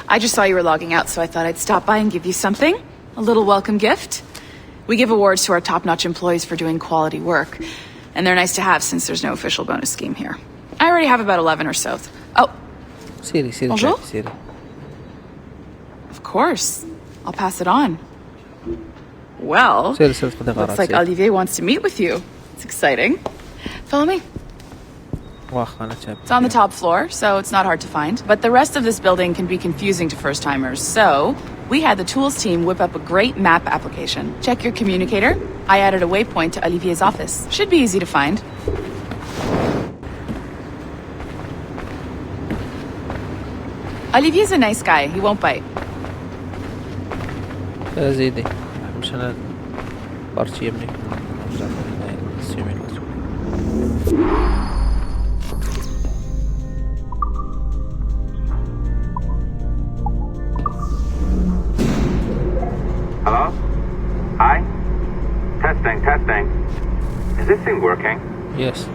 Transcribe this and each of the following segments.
I just saw you were logging out, so I thought I'd stop by and give you something. A little welcome gift. We give awards to our top-notch employees for doing quality work, and they're nice to have since there's no official bonus scheme here. I already have about 11 or so. Oh. Siri, Bonjour? Siri. Of course. I'll pass it on. Well, looks like Olivier wants to meet with you. It's exciting. Follow me. It's on the top floor, so it's not hard to find. But the rest of this building can be confusing to first-timers, so we had the tools team whip up a great map application. Check your communicator. I added a waypoint to Olivier's office. Should be easy to find. Olivier's a nice guy. He won't bite. زيدي مش أنا بارتي يمني Hello? Hi? Testing. Is this thing working? Yes.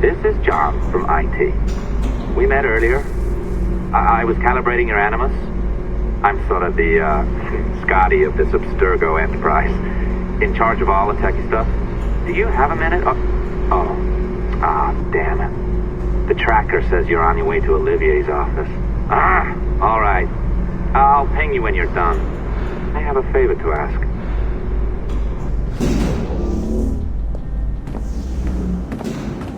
This is John from IT. We met earlier. I was calibrating your Animus. I'm sort of the Scotty of this Abstergo enterprise, in charge of all the techie stuff. Do you have a minute? Damn it. The tracker says you're on your way to Olivier's office. All right. I'll ping you when you're done. I have a favor to ask.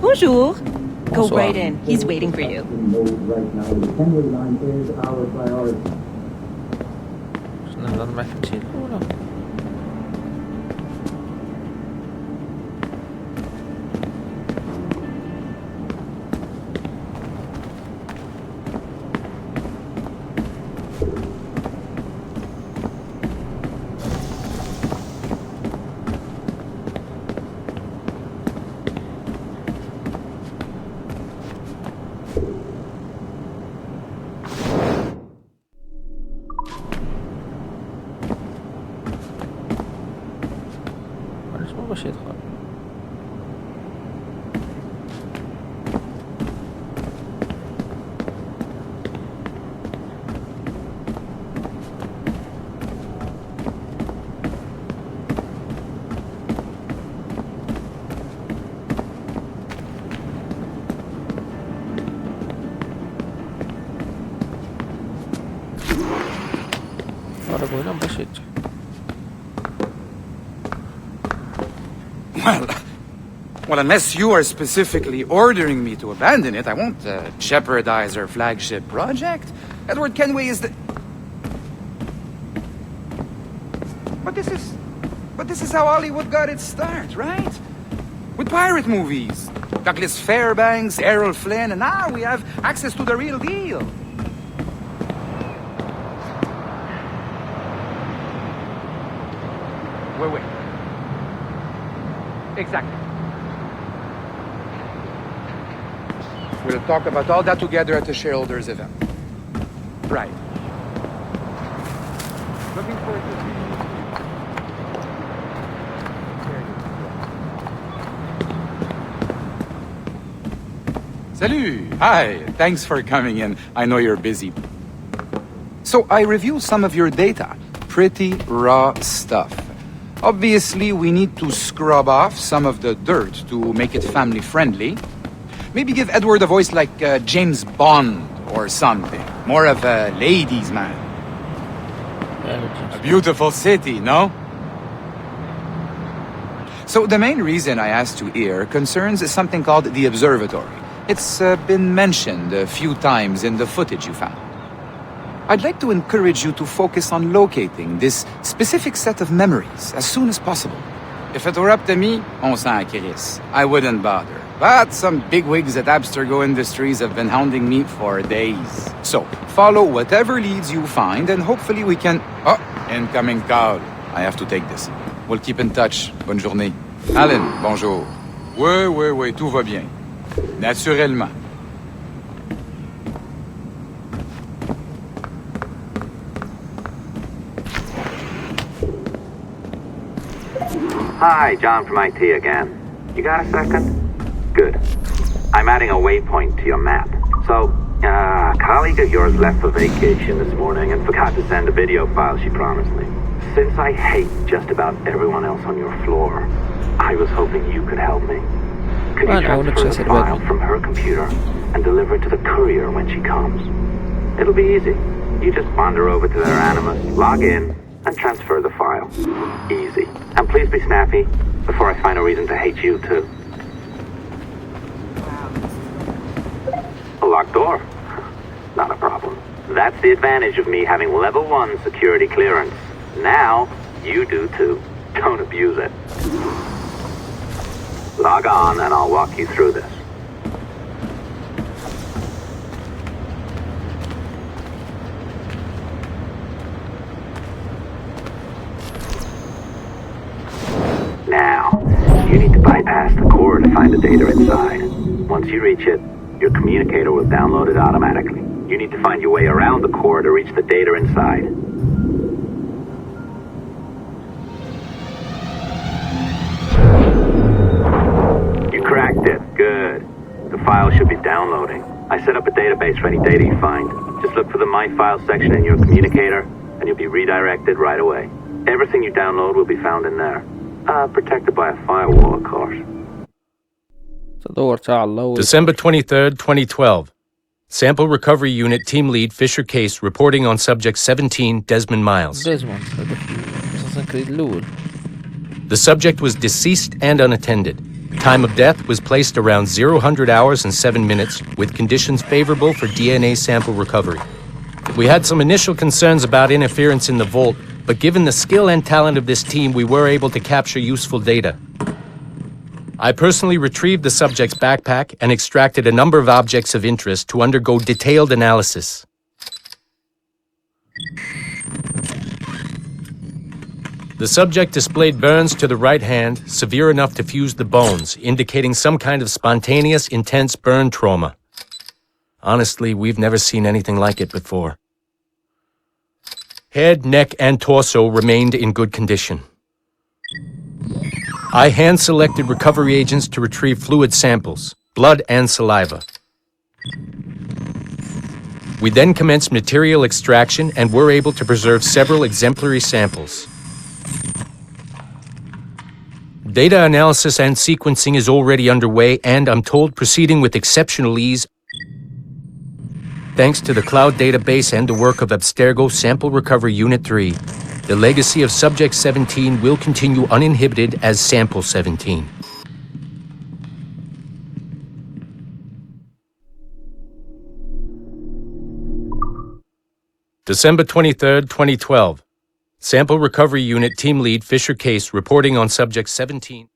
Bonjour. Go right in. He's waiting for you. Right now, the assembly line is our priority. نهضر معك تمشي الأولى. باش يدخل هربوا هنا باش يدخل. Well, unless you are specifically ordering me to abandon it, I won't jeopardize our flagship project. Edward Kenway is the... But this is how Hollywood got its start, right? With pirate movies. Douglas Fairbanks, Errol Flynn, and now we have access to the real deal. Wait. Exactly. We'll talk about all that together at the shareholders event. Right. Looking forward to seeing you. Salut! Hi! Thanks for coming in. I know you're busy. So I reviewed some of your data. Pretty raw stuff. Obviously, we need to scrub off some of the dirt to make it family-friendly. Maybe give Edward a voice like James Bond or something. More of a ladies' man. A beautiful city, no? So the main reason I asked you here concerns something called the observatory. It's been mentioned a few times in the footage you found. I'd like to encourage you to focus on locating this specific set of memories as soon as possible. If it were up to me, on s'en crisse. I wouldn't bother. But some bigwigs at Abstergo Industries have been hounding me for days. So, follow whatever leads you find and hopefully we can... Oh, incoming call. I have to take this. We'll keep in touch. Bonne journée. Alan, bonjour. Oui, tout va bien. Naturellement. Hi, John from IT again. You got a second? Good. I'm adding a waypoint to your map. So, A colleague of yours left for vacation this morning and forgot to send a video file she promised me. Since I hate just about everyone else on your floor, I was hoping you could help me. Could you transfer the file from her computer and deliver it to the courier when she comes? It'll be easy. You just wander over to their Animus, log in, and transfer the file. Easy. And please be snappy before I find a reason to hate you too. A locked door? Not a problem. That's the advantage of me having level 1 security clearance. Now, you do too. Don't abuse it. Log on and I'll walk you through this. Now, you need to bypass the core to find the data inside. Once you reach it, your communicator will download it automatically. You need to find your way around the core to reach the data inside. You cracked it. Good. The file should be downloading. I set up a database for any data you find. Just look for the My Files section in your communicator, and you'll be redirected right away. Everything you download will be found in there. Protected by a firewall, of course. December 23rd, 2012. Sample Recovery Unit Team Lead Fisher Case reporting on Subject 17, Desmond Miles. The subject was deceased and unattended. Time of death was placed around 0000 hours and 7 minutes, with conditions favorable for DNA sample recovery. We had some initial concerns about interference in the vault, but given the skill and talent of this team, we were able to capture useful data. I personally retrieved the subject's backpack and extracted a number of objects of interest to undergo detailed analysis. The subject displayed burns to the right hand, severe enough to fuse the bones, indicating some kind of spontaneous, intense burn trauma. Honestly, we've never seen anything like it before. Head, neck, and torso remained in good condition. I hand-selected recovery agents to retrieve fluid samples, blood and saliva. We then commenced material extraction and were able to preserve several exemplary samples. Data analysis and sequencing is already underway, and I'm told proceeding with exceptional ease. Thanks to the cloud database and the work of Abstergo Sample Recovery Unit 3, the legacy of Subject 17 will continue uninhibited as Sample 17. December 23rd, 2012. Sample Recovery Unit Team Lead Fisher Case reporting on Subject 17.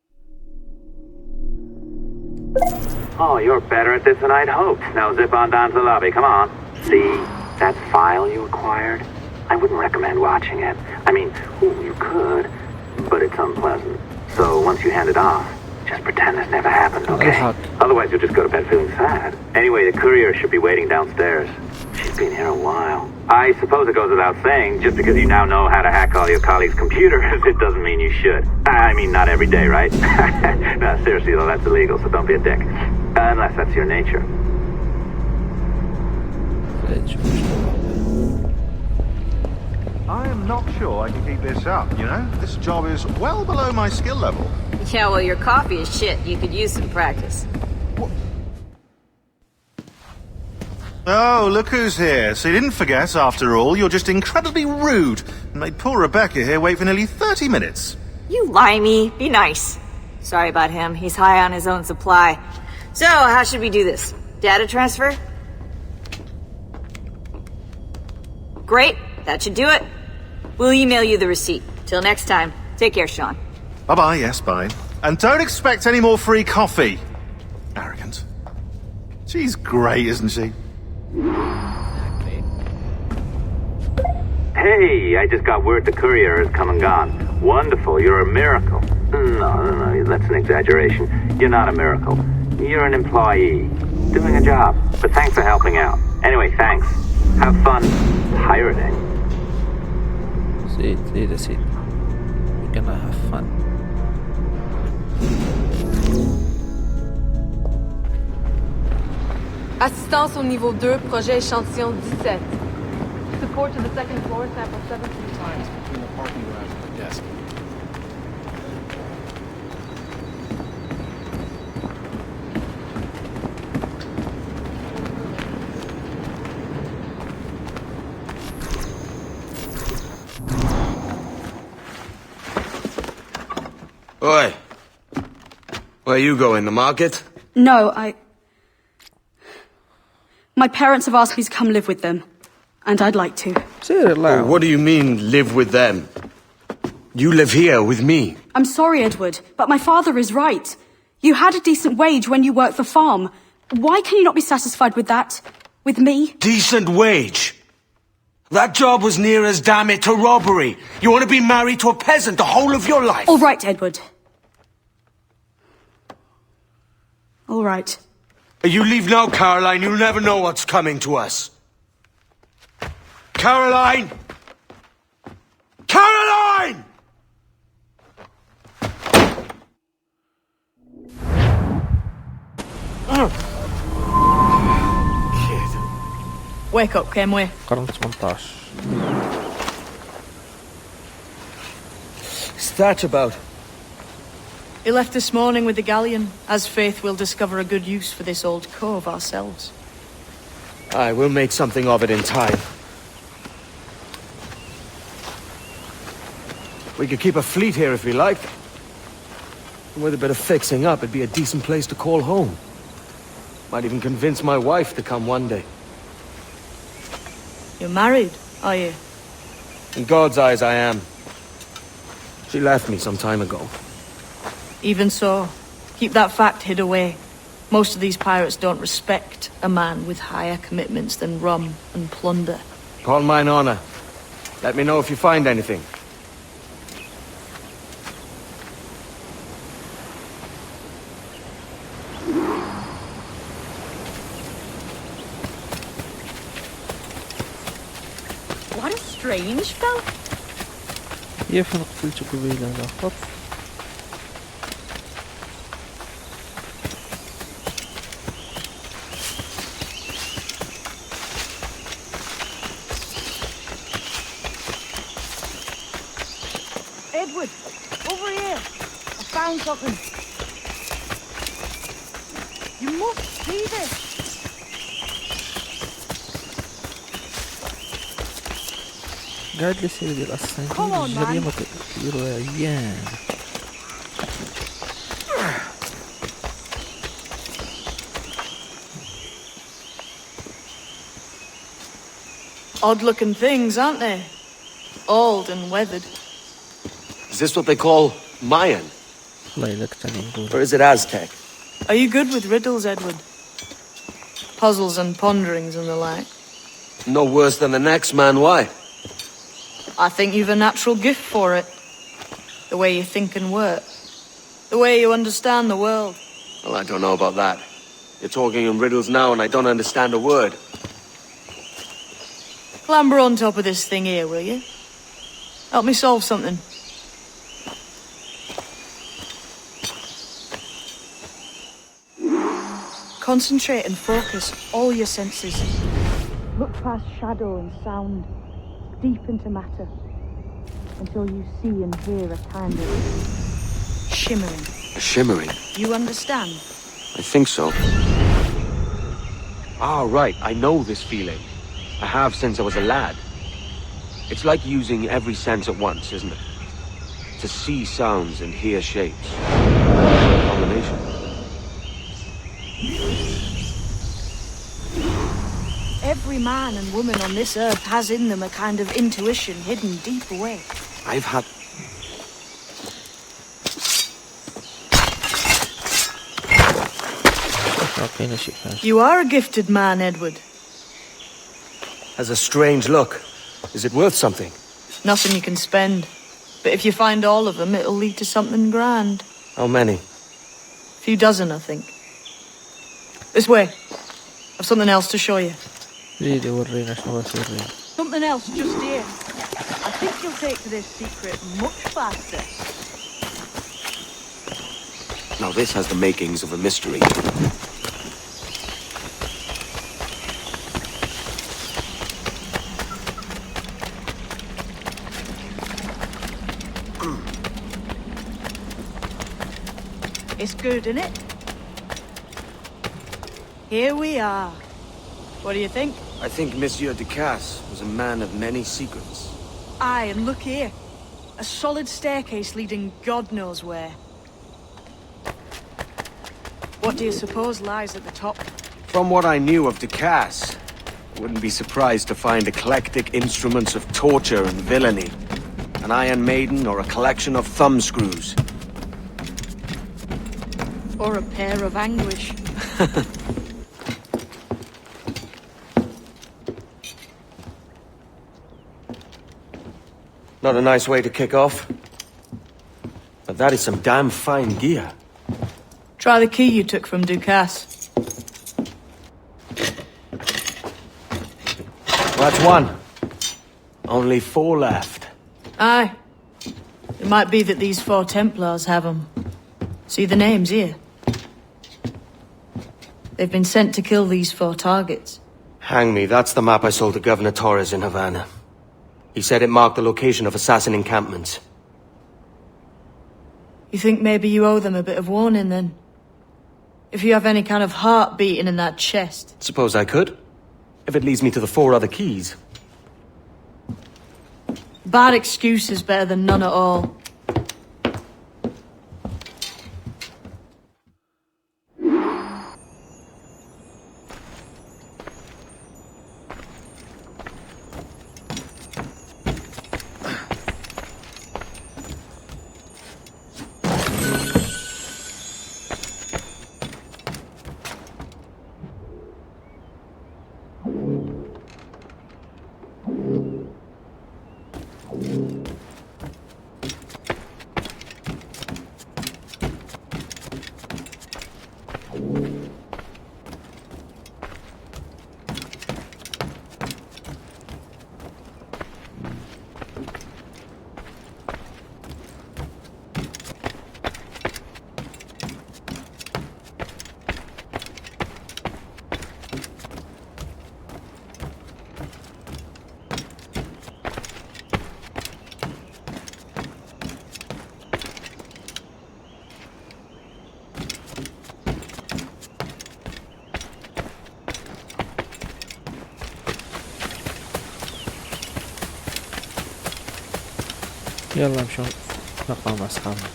Oh, you're better at this than I'd hoped. Now zip on down to the lobby. Come on. See that file you acquired? I wouldn't recommend watching it. I mean, you could, but it's unpleasant. So once you hand it off, just pretend this never happened, okay? Otherwise you'll just go to bed feeling sad. Anyway, the courier should be waiting downstairs. She's been here a while. I suppose it goes without saying, just because you now know how to hack all your colleagues' computers, it doesn't mean you should. I mean, not every day, right? No, seriously though, that's illegal, so don't be a dick. Unless that's your nature. I am not sure I can keep this up, you know? This job is well below my skill level. Yeah, well, your coffee is shit. You could use some practice. What? Oh, look who's here. So you didn't forget, after all, you're just incredibly rude and made poor Rebecca here wait for nearly 30 minutes. You limey. Be nice. Sorry about him. He's high on his own supply. So, how should we do this? Data transfer? Great. That should do it. We'll email you the receipt. Till next time. Take care, Sean. Bye-bye, yes, bye. And don't expect any more free coffee. Arrogant. She's great, isn't she? Hey, I just got word the courier has come and gone. Wonderful, you're a miracle. No, that's an exaggeration. You're not a miracle. You're an employee, doing a job. But thanks for helping out. Anyway, thanks. Have fun pirating. See, that's it. We're gonna have fun. Assistance au niveau 2, projet échantillon 17. Support to the second floor, sample 735. Between the parking garage and the desk. Oi. Where you going, the market? No, My parents have asked me to come live with them. And I'd like to. Oh, what do you mean, live with them? You live here with me. I'm sorry, Edward, but my father is right. You had a decent wage when you worked the farm. Why can you not be satisfied with that? With me? Decent wage? That job was near as, damn it, to robbery. You want to be married to a peasant the whole of your life? All right, Edward. All right. You leave now, Caroline. You'll never know what's coming to us. Caroline! Caroline! Wake up, Kenway. قرن 18. What's that about? He left this morning with the galleon, as faith we'll discover a good use for this old cove ourselves. Aye, we'll make something of it in time. We could keep a fleet here if we liked. And with a bit of fixing up, it'd be a decent place to call home. Might even convince my wife to come one day. You're married, are you? In God's eyes, I am. She left me some time ago. Even so, keep that fact hid away. Most of these pirates don't respect a man with higher commitments than rum and plunder. Call mine honor. Let me know if you find anything. What a strange fellow. يفهم قتلت قبيلة الآخر. Edward, over here. I found something. You must see this. قاعد لي سير ديال الأساسين الجريمة كثير عيان. Odd-looking things, aren't they? Old and weathered. Is this what they call Mayan? Or is it Aztec? Are you good with riddles, Edward? Puzzles and ponderings and the like? No worse than the next man, why? I think you've a natural gift for it. The way you think and work. The way you understand the world. Well, I don't know about that. You're talking in riddles now and I don't understand a word. Clamber on top of this thing here, will you? Help me solve something. Concentrate and focus all your senses. Look past shadow and sound, deep into matter, until you see and hear a kind of shimmering. Shimmering? You understand? I think so. Ah, right. I know this feeling. I have since I was a lad. It's like using every sense at once, isn't it? To see sounds and hear shapes. Combination. Every man and woman on this earth has in them a kind of intuition hidden deep away. I've had... You are a gifted man, Edward. Has a strange look. Is it worth something? Nothing you can spend. But if you find all of them, it'll lead to something grand. How many? A few dozen, I think. This way. I've something else to show you. Something else just here. I think you'll take to this secret much faster. Now this has the makings of a mystery. It's good, isn't it? Here we are. What do you think? I think Monsieur Ducasse was a man of many secrets. Aye, and look here. A solid staircase leading God knows where. What do you suppose lies at the top? From what I knew of Ducasse, I wouldn't be surprised to find eclectic instruments of torture and villainy. An Iron Maiden or a collection of thumbscrews. Or a pair of anguish. Not a nice way to kick off. But that is some damn fine gear. Try the key you took from Ducasse. That's one. Only 4 left. Aye. It might be that these 4 Templars have them. See the names here? They've been sent to kill these 4 targets. Hang me, that's the map I sold to Governor Torres in Havana. He said it marked the location of assassin encampments. You think maybe you owe them a bit of warning, then? If you have any kind of heart beating in that chest. Suppose I could. If it leads me to the 4 other keys. Bad excuse is better than none at all. يلا نشوف نقطع مع أصحابنا.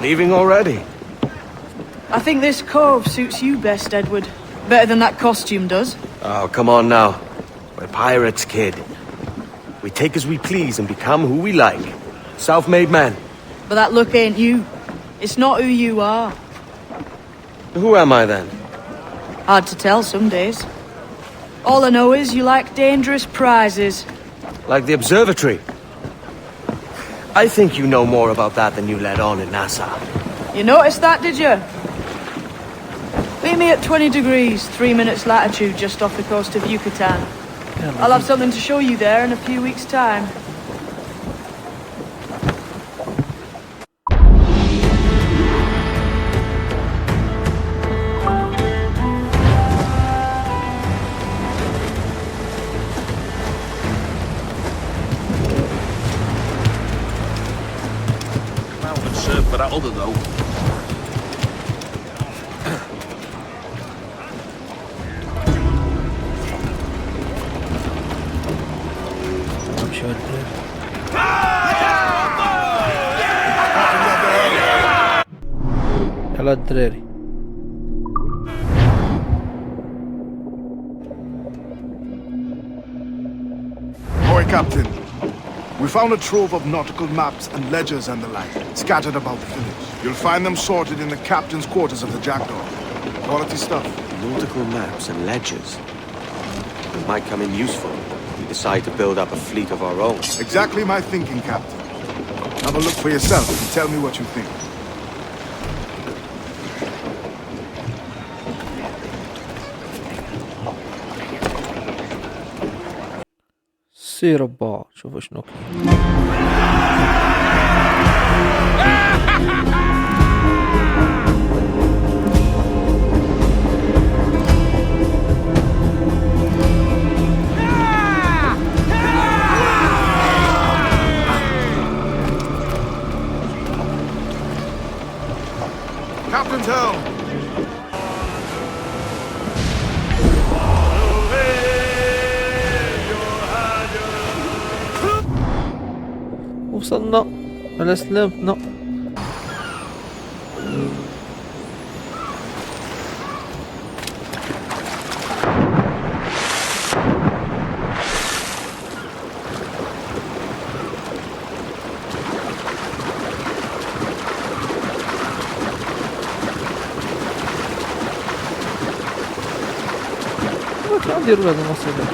Leaving already? I think this cove suits you best, Edward. Better than that costume does. Oh, come on now. We're pirates, kid. We take as we please and become who we like. Self-made men. But that look ain't you. It's not who you are. Who am I then? Hard to tell some days. All I know is you like dangerous prizes. Like the observatory. I think you know more about that than you let on in Nassau. You noticed that, did you? Meet me at 20 degrees, 3 minutes latitude just off the coast of Yucatan. I'll have something to show you there in a few weeks' time. For that other though. يلا الدراري my captain. We found a trove of nautical maps and ledgers and the like, scattered about the village. You'll find them sorted in the captain's quarters of the Jackdaw. Quality stuff. Nautical maps and ledgers. It might come in useful if we decide to build up a fleet of our own. Exactly my thinking, Captain. Have a look for yourself and tell me what you think. سير با شوفوا شنو كاين. Captain's helm! وصلنا على سلامتنا. ما نديروا هذا المصيبة.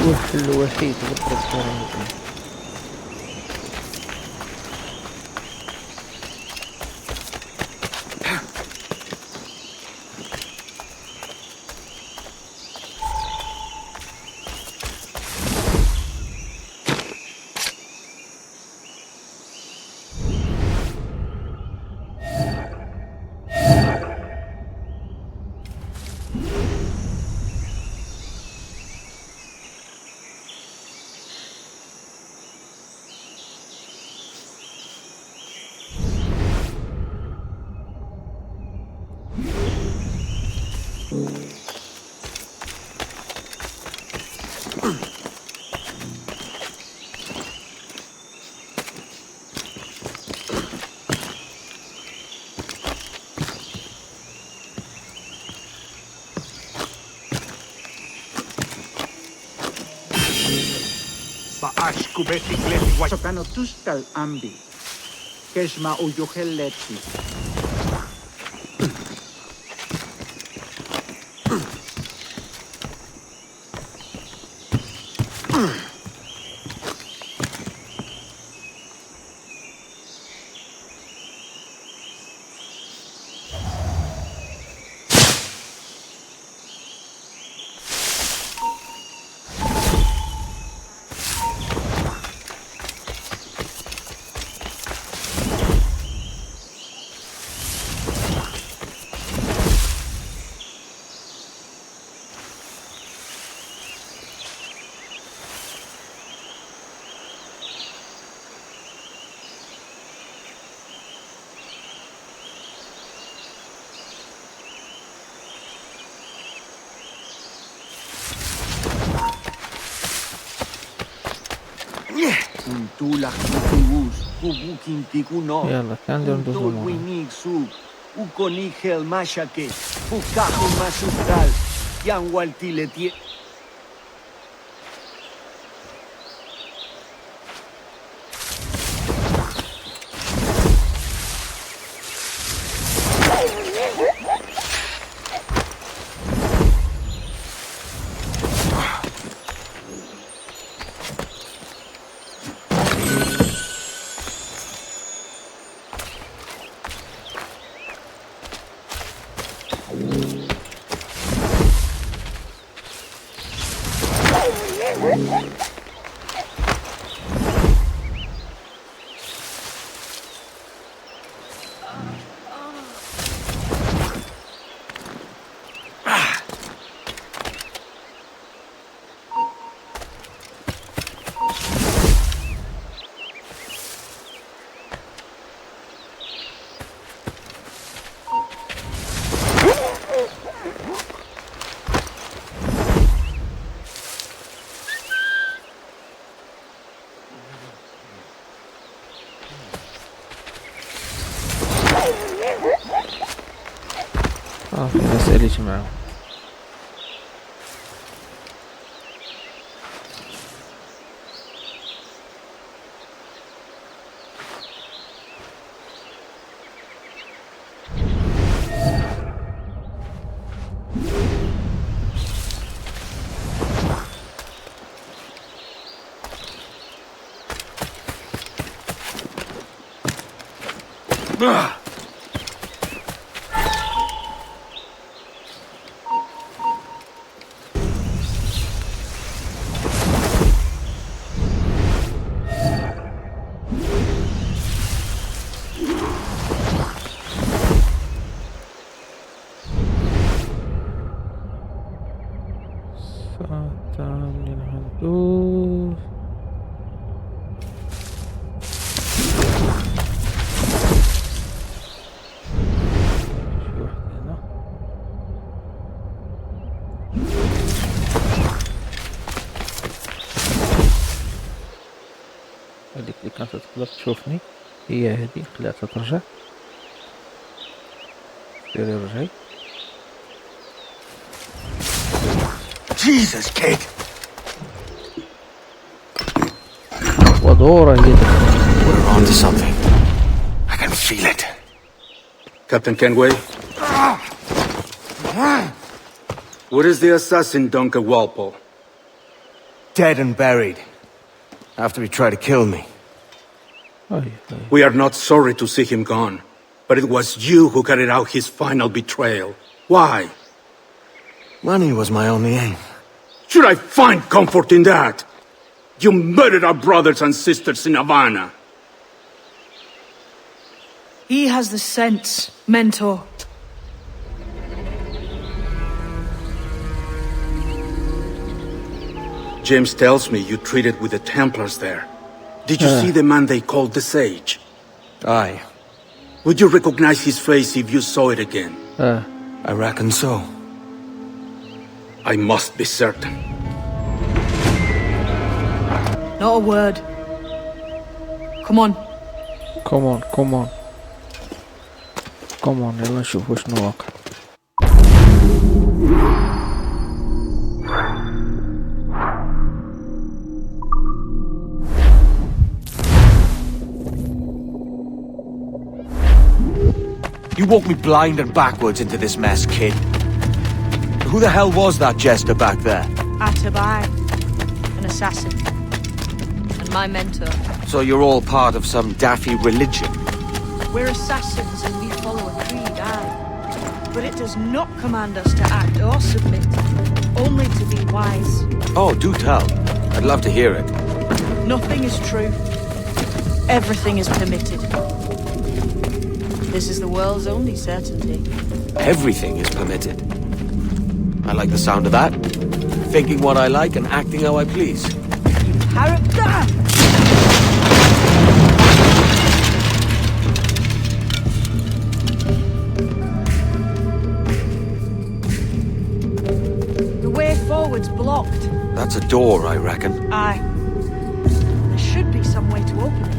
الحل الوحيد نقرب الطريق. كشما ويوخلتي. يلا كان اليوم دوزو في ناس معاهم. هذيك اللي كانت تقدر تشوفني هي هذه، خلاتها ترجع. ديري رجعي. Jesus, kid. ودورة هي. We're on to something. I can feel it. Captain Kenway? Where is the assassin, Duncan Walpole? Dead and buried. After he tried to kill me. We are not sorry to see him gone, but it was you who carried out his final betrayal. Why? Money was my only aim. Should I find comfort in that? You murdered our brothers and sisters in Havana. He has the sense, Mentor. James tells me you traded with the Templars there. Did you see the man they called the Sage? Aye. Would you recognize his face if you saw it again? I reckon so. I must be certain. Not a word. Come on. Come on, come on. Come on, يلا نشوف وشنو واقع. You walked me blind and backwards into this mess, kid. Who the hell was that jester back there? Atabai, an assassin. And my mentor. So you're all part of some daffy religion? We're assassins and we follow a creed, aye. But it does not command us to act or submit, only to be wise. Oh, do tell. I'd love to hear it. Nothing is true. Everything is permitted. This is the world's only certainty. Everything is permitted. I like the sound of that. Thinking what I like and acting how I please. The way forward's blocked. That's a door, I reckon. Aye. There should be some way to open it.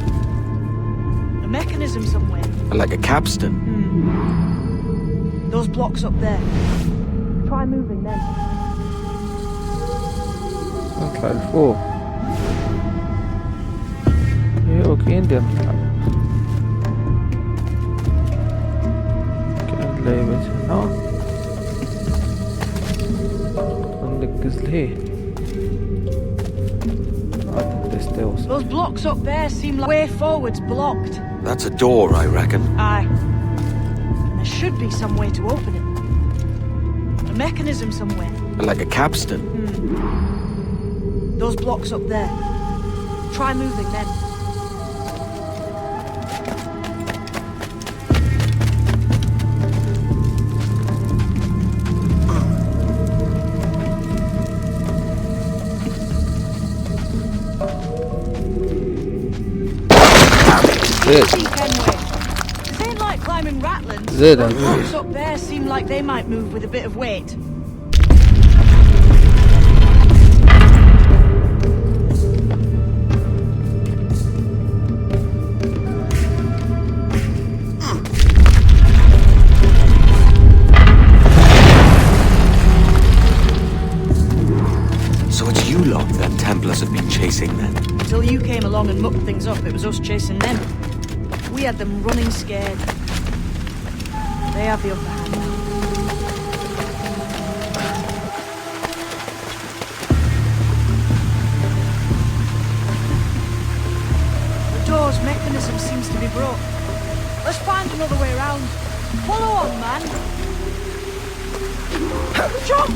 A mechanism somewhere. Like a capstan. Those blocks up there. Try moving them. نطلع لفوق. ايه اوكي ندير نطلع. كان لعبة هنا. نركز لهيه. Those blocks up there seem like way forward's blocked. That's a door, I reckon. Aye. And there should be some way to open it. A mechanism somewhere. Like a capstan. Those blocks up there. Try moving them. This ain't like climbing rattlins. Those blocks up there seem like they might move with a bit of weight. So it's you lot that Templars have been chasing then? Until you came along and mucked things up, it was us chasing them. We had them running scared. They have the upper hand now. The door's mechanism seems to be broke. Let's find another way around. Follow on, man. Jump!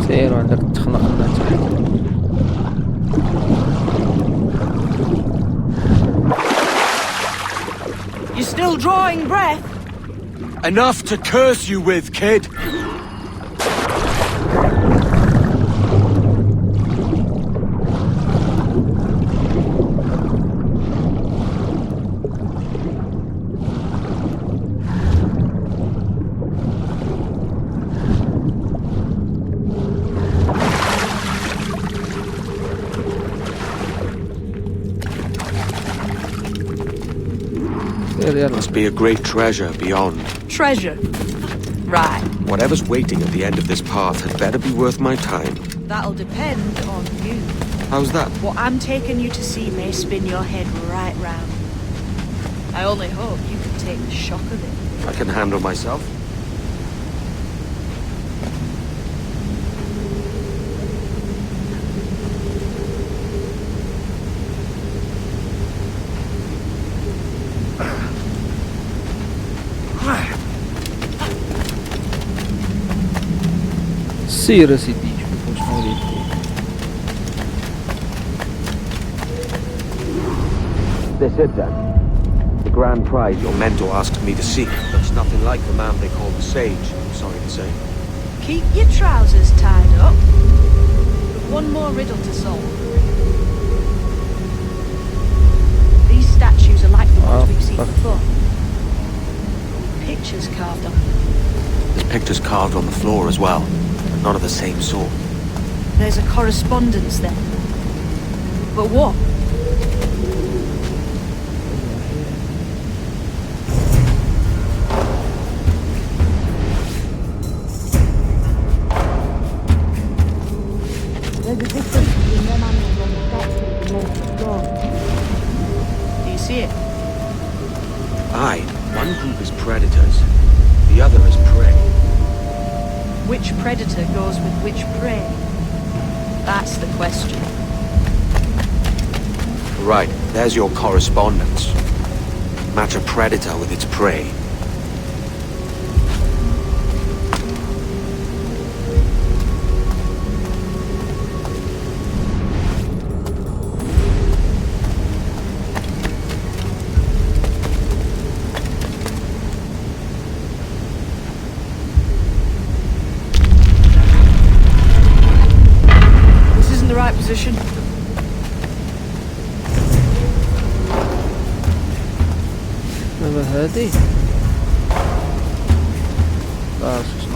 سير وعندك تخنق لنا تحت. You still drawing breath? Enough to curse you with, kid! Must be a great treasure beyond. Treasure? Right. Whatever's waiting at the end of this path had better be worth my time. That'll depend on you. How's that? What I'm taking you to see may spin your head right round. I only hope you can take the shock of it. I can handle myself. سير يا سيدي شوف واش موجود فيه. This it then? The grand prize your mentor asked me to seek. Looks nothing like the man they call the Sage, I'm sorry to say. Keep your trousers tied up. We've one more riddle to solve. These statues are like the ones we've seen before. Pictures carved on them. There's pictures carved on the floor as well, but none of the same sort. There's a correspondence there. But what? There's a difference between them animals on the statue and the floor. Do you see it? Aye, one group is predators, the other is prey. Which predator goes with which prey? That's the question. Right, there's your correspondence. Match a predator with its prey. Position. هذه لا شو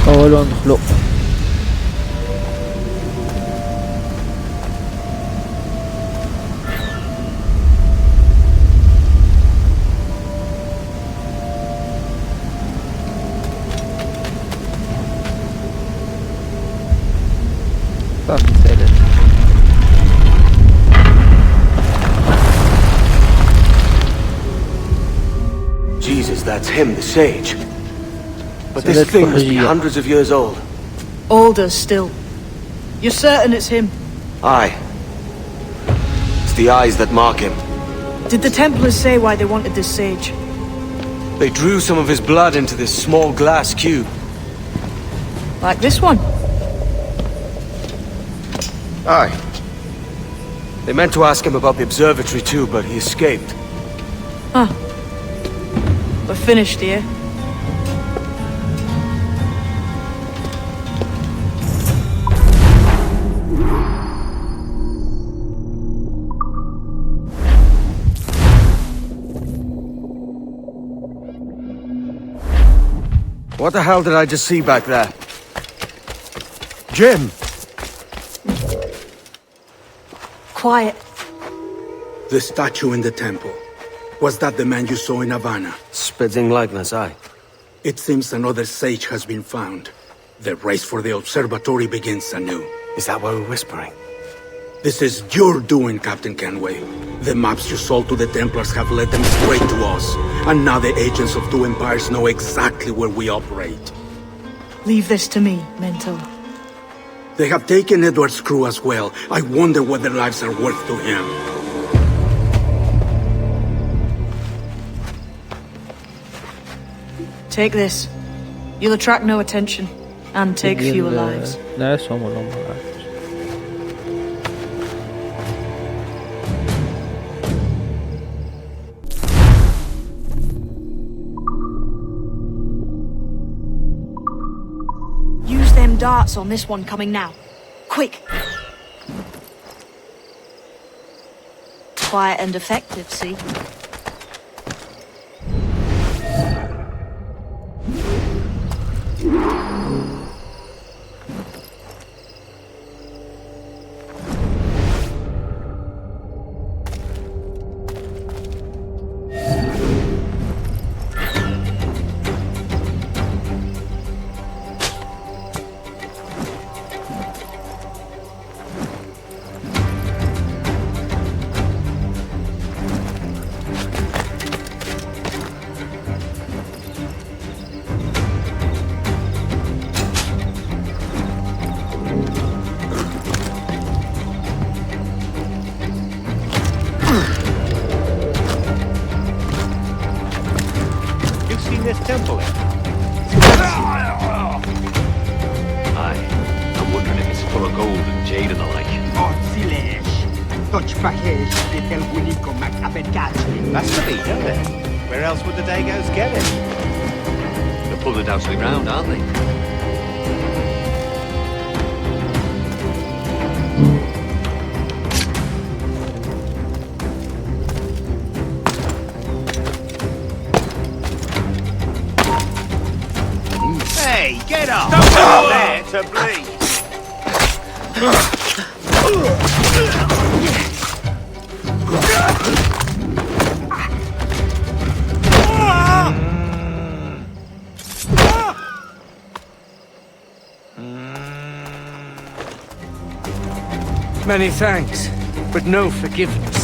أول ندخلو Jesus, that's him, the sage. But this thing must be hundreds of years old. Older still. You're certain it's him? Aye. It's the eyes that mark him. Did the Templars say why they wanted this sage? They drew some of his blood into this small glass cube. Like this one? Aye. They meant to ask him about the observatory too, but he escaped. Huh. We're finished here. What the hell did I just see back there? Jim! Quiet. The statue in the temple. Was that the man you saw in Havana? Spitting likeness, aye. It seems another sage has been found. The race for the observatory begins anew. Is that why we're whispering? This is your doing, Captain Kenway. The maps you sold to the Templars have led them straight to us. And now the agents of two empires know exactly where we operate. Leave this to me, Mentor. They have taken Edward's crew as well. I wonder what their lives are worth to him. Take this. You'll attract no attention and take fewer lives. لا اسهم ولا مرات. Use them darts on this one coming now. Quick! Quiet and effective, see? This temple in? Aye. I'm wondering if it's full of gold and jade and the like. That's the beat, isn't it? Where else would the Dagos get it? They're pulling it down to the ground, aren't they? Hey, get up! Don't go there to bleed! Many thanks, but no forgiveness.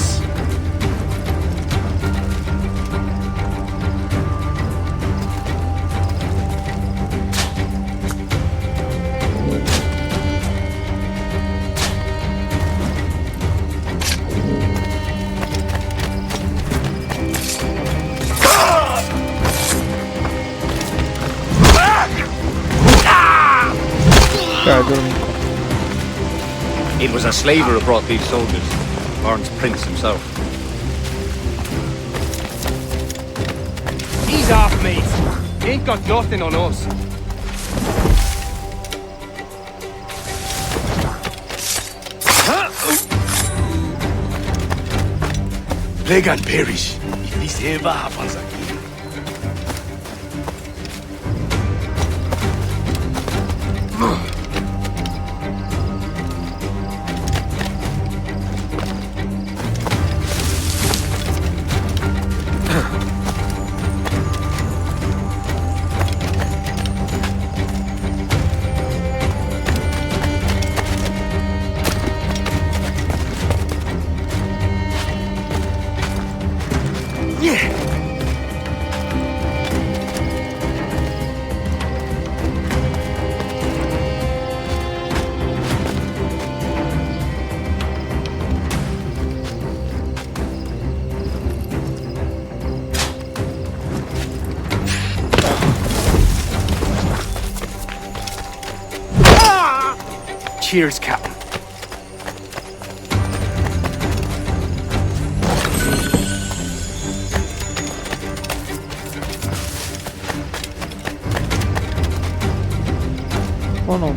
It was a slaver who brought these soldiers. Lawrence Prince himself. He's off, mate. He ain't got nothing on us. Plague and perish if this ever happens again. Cheers, Captain. Oh no.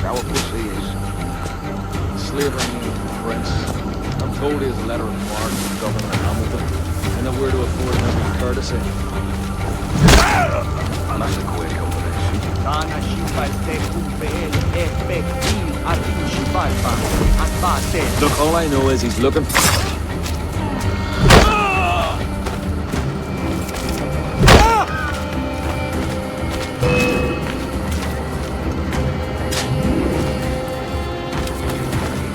our pussy is slavering the prince. I'm told he has a letter of marque from Governor Hamilton, and that we're to afford him every courtesy. That's a quick combination. Look, all I know is he's looking.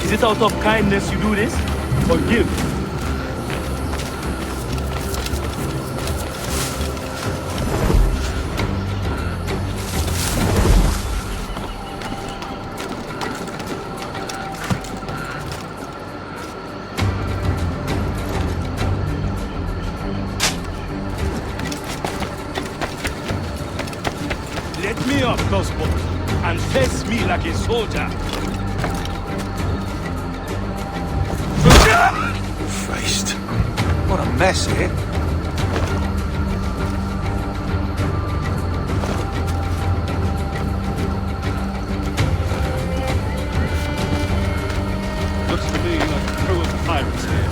Is it out of kindness you do this? Or give? Let me up, Gospel, and face me like a soldier. Christ. What a mess, eh? Looks to me like a crew of pirates here.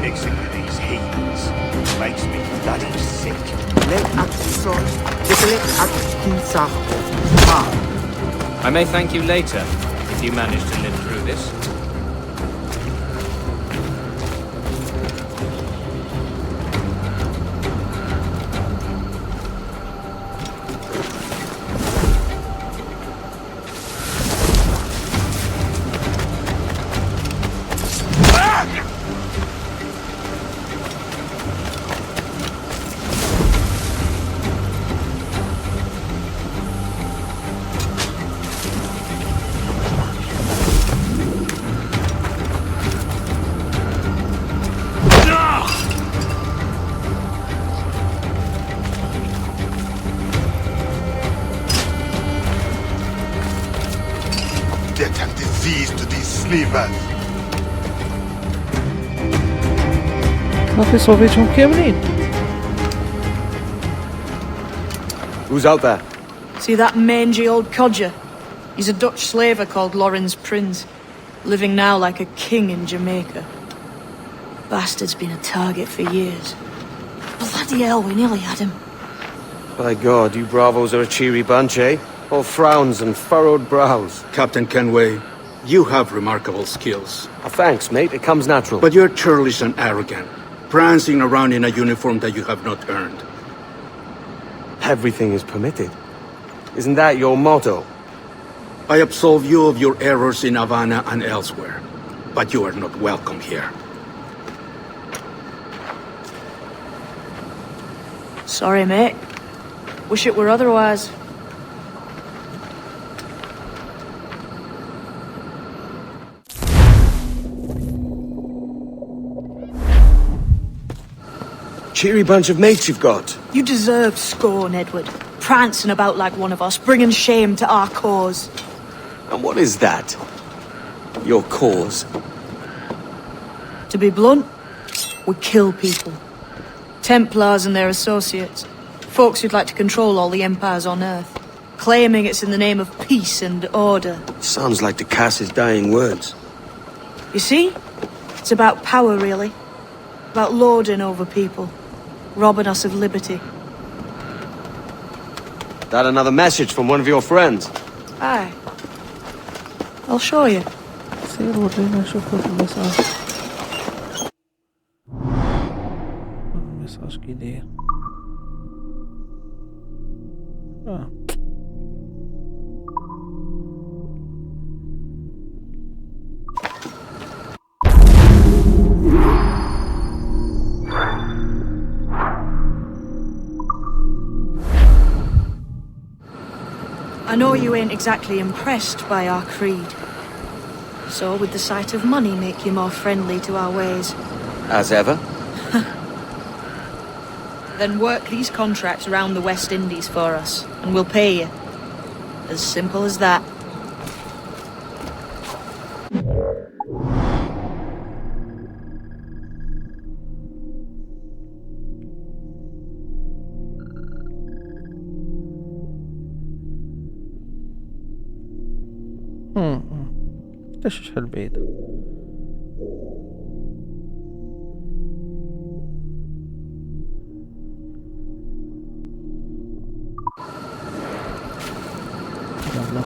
Mixing with these heathens makes me bloody sick. I may thank you later, if you manage to live through this. Death and disease to these slavers. ما في صوفيتهم كاملين. Who's out there? See that mangy old codger? He's a Dutch slaver called Laurens Prins, living now like a king in Jamaica. Bastard's been a target for years. Bloody hell, we nearly had him. By God, you bravos are a cheery bunch, eh? All frowns and furrowed brows. Captain Kenway, you have remarkable skills. Thanks, mate. It comes natural. But you're churlish and arrogant, prancing around in a uniform that you have not earned. Everything is permitted. Isn't that your motto? I absolve you of your errors in Havana and elsewhere, but you are not welcome here. Sorry, mate. Wish it were otherwise. Cheery bunch of mates you've got. You deserve scorn, Edward. Prancing about like one of us, bringing shame to our cause. And what is that? Your cause? To be blunt, we kill people. Templars and their associates. Folks who'd like to control all the empires on Earth. Claiming it's in the name of peace and order. Sounds like the Cass's dying words. You see? It's about power, really. About lording over people. Robbing us of liberty. That another message from one of your friends? Aye. I'll show you. سير ورينا نشوف المساج. المساج كي داير. I know you ain't exactly impressed by our creed. So would the sight of money make you more friendly to our ways? As ever. Then work these contracts around the West Indies for us, and we'll pay you. As simple as that. ليش البعيدة